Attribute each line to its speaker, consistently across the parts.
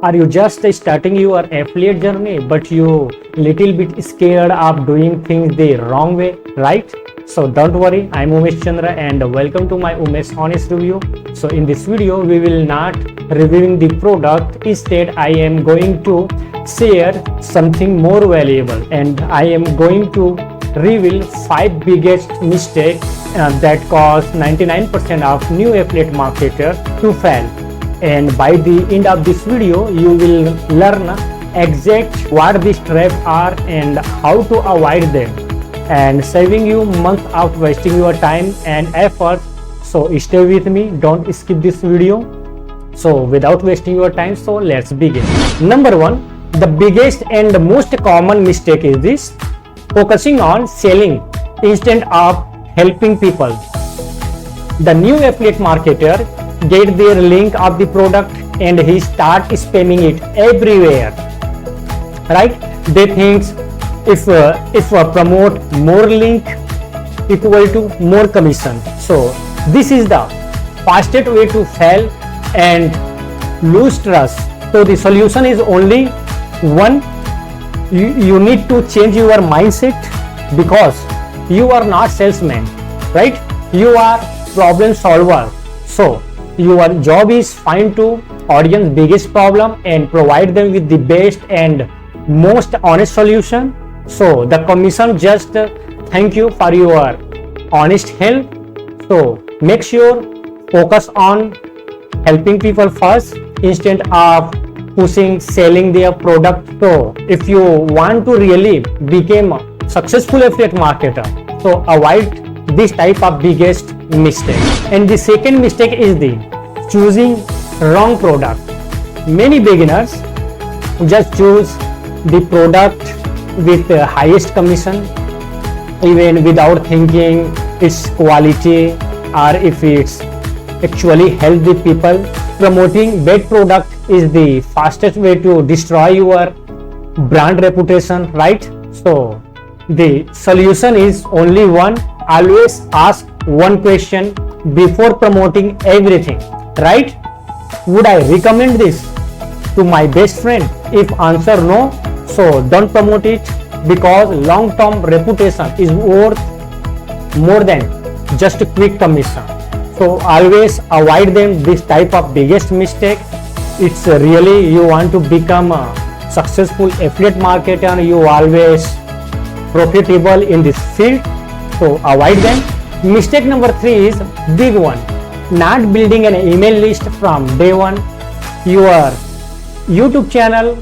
Speaker 1: Are you just starting your affiliate journey, but you little bit scared of doing things the wrong way, right? So don't worry, I'm Umesh Chandra and welcome to my Umesh Honest Review. So in this video, we will not reviewing the product. Instead, I am going to share something more valuable and I am going to reveal 5 biggest mistakes that cause 99% of new affiliate marketers to fail. And by the end of this video you will learn exact what these traps are and how to avoid them, and saving you months of wasting your time and effort. So stay with me, don't skip this video. So without wasting your time, so let's begin. Number 1, the biggest and most common mistake is this: focusing on selling instead of helping people. The new affiliate marketer get their link of the product and he start spamming it everywhere, right? They think if promote more link equal to more commission. So this is the fastest way to fail and lose trust. So the solution is only one. You need to change your mindset, because you are not salesman, right? You are problem solver. So your job is find to audience biggest problem and provide them with the best and most honest solution. So the commission just thank you for your honest help. So make sure focus on helping people first instead of pushing selling their product. So if you want to really become a successful affiliate marketer, so avoid this type of biggest mistake. And the second mistake is the choosing wrong product. Many beginners just choose the product with the highest commission even without thinking its quality or if it's actually help the people. Promoting bad product is the fastest way to destroy your brand reputation, right? So the solution is only one. Always ask one question before promoting everything, right? Would I recommend this to my best friend? If answer no, so don't promote it, because long-term reputation is worth more than just a quick commission. So always avoid them, this type of biggest mistake. It's really you want to become a successful affiliate marketer, you always profitable in this field. So avoid them. Mistake number 3 is big one: not building an email list from day one. Your YouTube channel,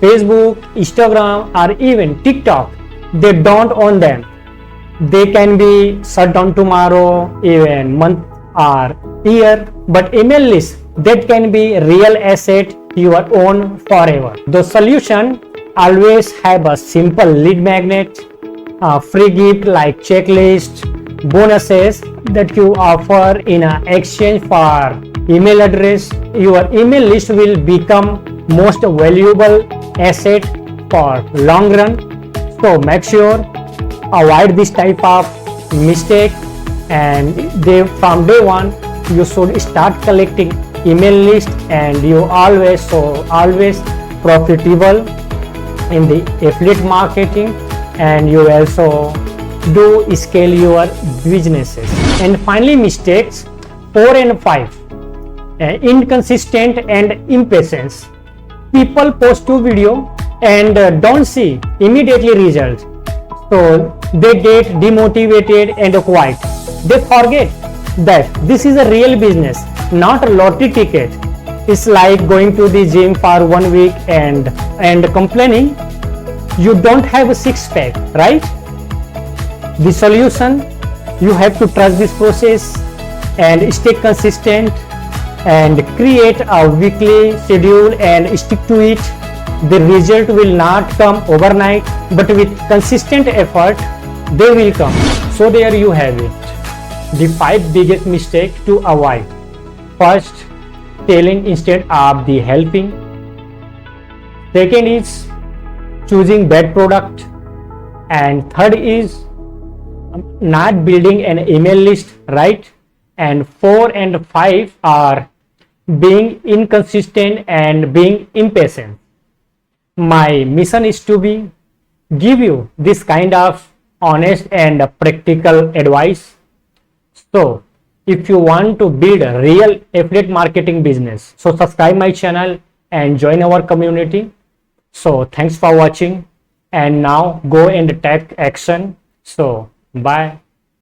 Speaker 1: Facebook, Instagram, or even TikTok, they don't own them. They can be shut down tomorrow, even month or year, but email list, that can be real asset you own forever. The solution always have a simple lead magnet, free gift like checklist, bonuses that you offer in exchange for email address. Your email list will become most valuable asset for long run. So make sure avoid this type of mistake, and from day one you should start collecting email list, and you always profitable in the affiliate marketing, and you also do scale your businesses. And finally, mistakes 4 and 5: inconsistent and impatience. People post 2 video and don't see immediately results, so they get demotivated and quiet. They forget that this is a real business, not a lottery ticket. It's like going to the gym for 1 week and complaining you don't have a 6-pack, right? The solution, you have to trust this process and stay consistent and create a weekly schedule and stick to it. The result will not come overnight, but with consistent effort they will come. So there you have it, the 5 biggest mistakes to avoid. First, selling instead of the helping. Second is choosing bad product, and third is not building an email list, right? And 4 and 5 are being inconsistent and being impatient. My mission is to be give you this kind of honest and practical advice. So if you want to build a real affiliate marketing business, so subscribe my channel and join our community. So thanks for watching, and now go and take action. So bye.